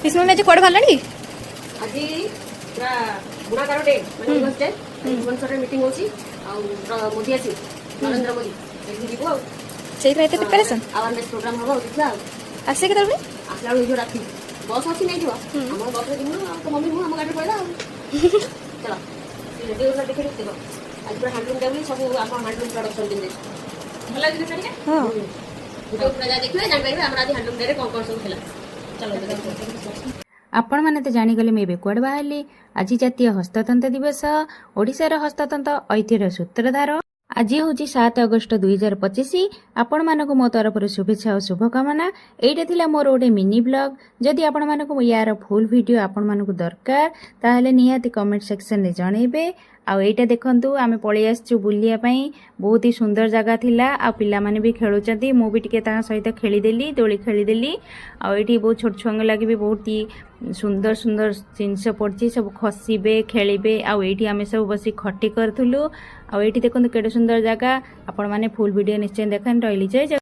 विष्णु ने कोड भालनी आज पूरा बुढ़ाकार डे माने दिवस डे भुवनेश्वर रे मीटिंग होची आ मोदी आसी नरेंद्र मोदी एठी जीवो आ सेही रहते प्रिपरेशन अवेयरनेस प्रोग्राम होबो देखला आसे के तरबे आसला जो राती बस अछि नै दिवा हम बस रे दिनु तो मम्मी मु हम गाड़ी पळला चलो रेडियो ला देखि देखो आज पूरा हैंडलूम डे सब आपन हैंडलूम प्रोडक्शन दिन दे भला दिन करिया हां जो पूरा जा देखले जान पाइबे हमरा आज हैंडलूम डे रे कोन कोन सब खेला चलो देखो आपण मैंने तो जानीगले मैं बेकुआड़ बाहरी आज जातीय हस्ततंत्र दिवस ओडिशार हस्ततंत्र ऐतिह्यर सूत्रधार आज हूँ 7 अगस्ट 2025 आपण मानक मो तरफ शुभेच्छा और शुभकामना एटा थिला मोर गोटे मिनी ब्लॉग जदि आपण मानक यार फुल वीडियो आपण मानक दरकार ताहले निहाती कमेंट सेक्शन रे जणेबे आ एटा देखंतु आमे पळै आछू बुलिया पई बहुत ही सुंदर जगह थिला आ पिला माने भी खेलुचंती मु भी टिके ता सहित खेली देली दोली खेली देली आ एठी बहुत छोट छुंग लागि भी बहुत ही सुंदर सुंदर जिनस पड़ची सब खसीबे खेलिबे आ एठी आमे सब बसी खट्टी करथुलु आ एठी देखंतु केडे सुंदर जगह आपण माने फुल वीडियो निश्चय देखन रहिली जय